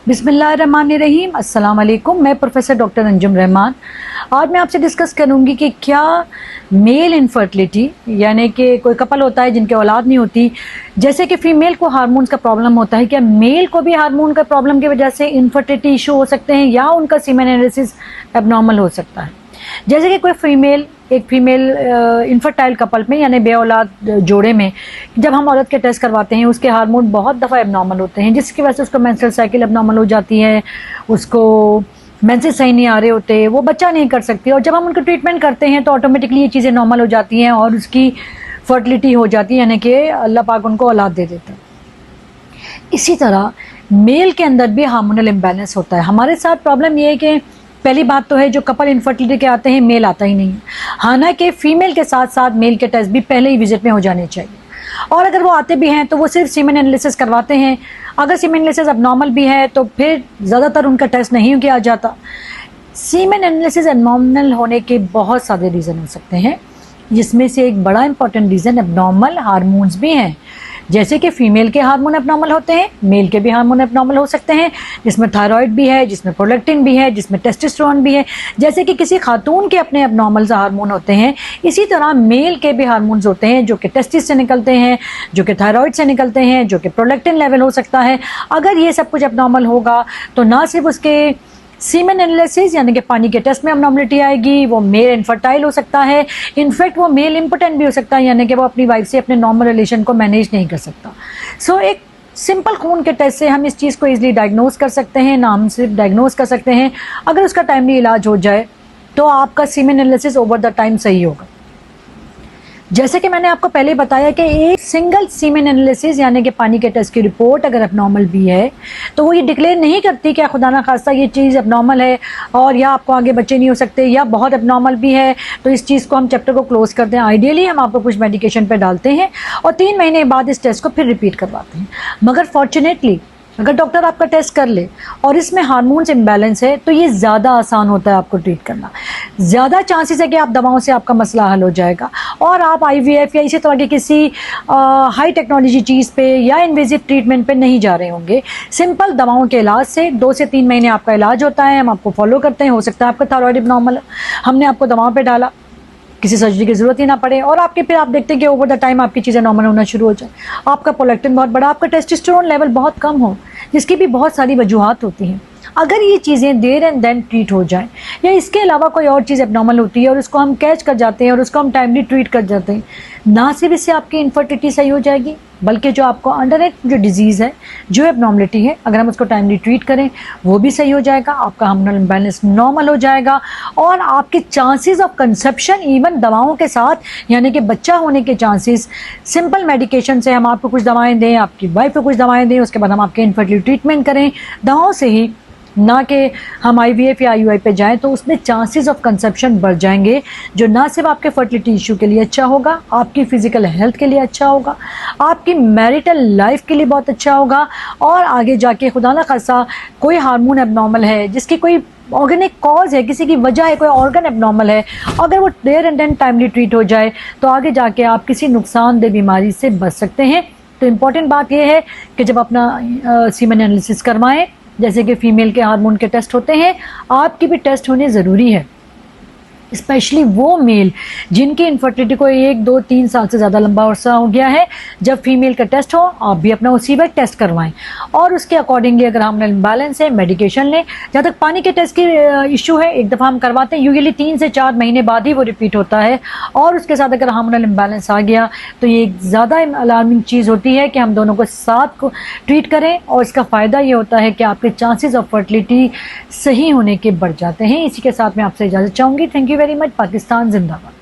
बिस्मिल्लाहिर्रहमानिर्रहीम, अस्सलाम वालेकुम। मैं प्रोफेसर डॉक्टर अंजुम रहमान। आज मैं आपसे डिस्कस करूंगी कि क्या मेल इनफर्टिलिटी, यानी कि कोई कपल होता है जिनके औलाद नहीं होती, जैसे कि फीमेल को हार्मोन्स का प्रॉब्लम होता है, क्या मेल को भी हार्मोन का प्रॉब्लम की वजह से इनफर्टिलिटी इशू हो सकते हैं या उनका सीमेन एनालिसिस एबनॉर्मल हो सकता है। जैसे कि कोई एक फीमेल इनफर्टाइल कपल में, यानी बे औलाद जोड़े में, जब हम औरत के टेस्ट करवाते हैं उसके हार्मोन बहुत दफ़ा एबनॉर्मल होते हैं, जिसकी वजह से उसको मेंस्ट्रुअल साइकिल एबनॉर्मल हो जाती है, उसको मेंसेस सही नहीं आ रहे होते, वो बच्चा नहीं कर सकती। और जब हम उनको ट्रीटमेंट करते हैं तो ऑटोमेटिकली ये चीज़ें नॉर्मल हो जाती हैं और उसकी फर्टिलिटी हो जाती है, यानी कि अल्लाह पाक उनको औलाद दे देता है। इसी तरह मेल के अंदर भी हार्मोनल इम्बैलेंस होता है। हमारे साथ प्रॉब्लम ये है कि पहली बात तो है, जो कपल इनफर्टिलिटी के आते हैं मेल आता ही नहीं है, हालांकि फीमेल के साथ साथ मेल के टेस्ट भी पहले ही विजिट में हो जाने चाहिए। और अगर वो आते भी हैं तो वो सिर्फ सीमेन एनालिसिस करवाते हैं। अगर सीमेन एनालिसिस एबनॉर्मल भी है तो फिर ज़्यादातर उनका टेस्ट नहीं किया जाता। सीमेन एनालिसिस एबनॉर्मल होने के बहुत सारे रीज़न हो सकते हैं, जिसमें से एक बड़ा इंपॉर्टेंट रीज़न एबनॉर्मल हार्मोन्स भी हैं। जैसे कि फीमेल के हार्मोन एबनॉर्मल होते हैं, मेल के भी हार्मोन एबनॉर्मल हो सकते हैं, जिसमें थायराइड भी है, जिसमें प्रोलैक्टिन भी है, जिसमें टेस्टोस्टेरोन भी है। जैसे कि किसी खातून के अपने एबनॉर्मल हार्मोन होते हैं, इसी तरह मेल के भी हार्मोन्स होते हैं जो कि टेस्टिस से निकलते हैं, जो कि थायराइड से निकलते हैं, जो कि प्रोलैक्टिन लेवल हो सकता है। अगर ये सब कुछ एबनॉर्मल होगा तो ना सिर्फ उसके सीमेन एनालिसिस यानी कि पानी के टेस्ट में अबनॉर्मलिटी आएगी, वो मेल इनफर्टाइल हो सकता है, इनफैक्ट वो मेल इम्पोटेंट भी हो सकता है, यानी कि वो अपनी वाइफ से अपने नॉर्मल रिलेशन को मैनेज नहीं कर सकता। सो एक सिंपल खून के टेस्ट से हम इस चीज़ को ईजिली डायग्नोज कर सकते हैं। ना हम सिर्फ डायग्नोज कर सकते हैं, अगर उसका टाइमली इलाज हो जाए तो आपका semen analysis over the time सही होगा। जैसे कि मैंने आपको पहले बताया कि एक सिंगल सीमेन एनालिसिस यानी कि पानी के टेस्ट की रिपोर्ट अगर एबनॉर्मल भी है तो वो ये डिक्लेयर नहीं करती कि खुदा ना खास्ता ये चीज़ एबनॉर्मल है और या आपको आगे बच्चे नहीं हो सकते, या बहुत एबनॉर्मल भी है तो इस चीज़ को हम चैप्टर को क्लोज करते हैं। आइडियली हम आपको कुछ मेडिकेशन पे डालते हैं और 3 महीने बाद इस टेस्ट को फिर रिपीट करवाते हैं। मगर फॉर्चुनेटली अगर डॉक्टर आपका टेस्ट कर ले और इसमें हार्मोन्स इम्बैलेंस है तो ये ज़्यादा आसान होता है आपको ट्रीट करना। ज़्यादा चांसेस है कि आप दवाओं से आपका मसला हल हो जाएगा और आप IVF या इसी तरह की किसी हाई टेक्नोलॉजी चीज़ पे या इन्वेजिव ट्रीटमेंट पे नहीं जा रहे होंगे। सिंपल दवाओं के इलाज से 2 से 3 महीने आपका इलाज होता है, हम आपको फॉलो करते हैं। हो सकता है आपका थायराइड एबनॉर्मल, हमने आपको दवाओं पर डाला, किसी सर्जरी की ज़रूरत ही ना पड़े और आपके फिर आप देखते हैं कि ओवर द टाइम आपकी चीज़ें नॉर्मल होना शुरू हो जाए। आपका प्रोलैक्टिन बहुत बड़ा, आपका टेस्टोस्टेरोन लेवल बहुत कम हो, जिसकी भी बहुत सारी वजूहात होती हैं। अगर ये चीज़ें देर एंड देन ट्रीट हो जाएं या इसके अलावा कोई और चीज़ एबनॉर्मल होती है और उसको हम कैच कर जाते हैं और उसको हम टाइमली ट्रीट कर जाते हैं, ना सिर्फ इससे आपकी इनफर्टिलिटी सही हो जाएगी बल्कि जो आपको अंडरलाइंग जो डिजीज़ है, जो एबनॉर्मलिटी है, अगर हम उसको टाइमली ट्रीट करें वो भी सही हो जाएगा, आपका हार्मोनल इम्बैलेंस नॉर्मल हो जाएगा और आपके चांसेस ऑफ कंसेप्शन इवन दवाओं के साथ यानी कि बच्चा होने के चांसेस, सिंपल मेडिकेशन से हम आपको कुछ दवाएं दें, आपकी वाइफ को कुछ दवाएं दें, उसके बाद हम आपके इनफर्टिलिटी ट्रीटमेंट करें दवाओं से ही, ना कि हम IVF या IUI पे जाएं, तो उसमें चांसेस ऑफ कंसेप्शन बढ़ जाएंगे, जो ना सिर्फ आपके फर्टिलिटी इशू के लिए अच्छा होगा, आपकी फिजिकल हेल्थ के लिए अच्छा होगा, आपकी मैरिटल लाइफ के लिए बहुत अच्छा होगा और आगे जाके खुदा ना खासा कोई हार्मोन एबनॉर्मल है, जिसकी कोई ऑर्गेनिक कॉज है, किसी की वजह है, कोई ऑर्गन एबनॉर्मल है, अगर वो there and then timely treat हो जाए तो आगे जाके आप किसी नुकसानदेह बीमारी से बच सकते हैं। तो इम्पॉर्टेंट बात यह है कि जब अपना सीमेन एनालिसिस करवाएं, जैसे कि फ़ीमेल के हार्मोन के टेस्ट होते हैं, आपके भी टेस्ट होने ज़रूरी है। स्पेशली वो मेल जिनकी इनफर्टिलिटी को 1, 2, 3 साल से ज़्यादा लंबा अरसा हो गया है, जब फीमेल का टेस्ट हो आप भी अपना उसी वक्त टेस्ट करवाएं और उसके अकॉर्डिंगली अगर हार्मोनल इम्बैलेंस है मेडिकेशन लें। जहाँ तक पानी के टेस्ट की इशू है, एक दफ़ा हम करवाते हैं, यूजुअली 3 से 4 महीने बाद ही वो रिपीट होता है और उसके साथ अगर हार्मोनल इम्बैलेंस आ गया तो ये एक ज़्यादा अलार्मिंग चीज़ होती है कि हम दोनों को साथ को ट्रीट करें और इसका फ़ायदा ये होता है कि आपके चांसेस ऑफ फर्टिलिटी सही होने के बढ़ जाते हैं। इसी के साथ मैं आपसे इजाज़त चाहूँगी। Thank you very much. Pakistan जिंदाबाद।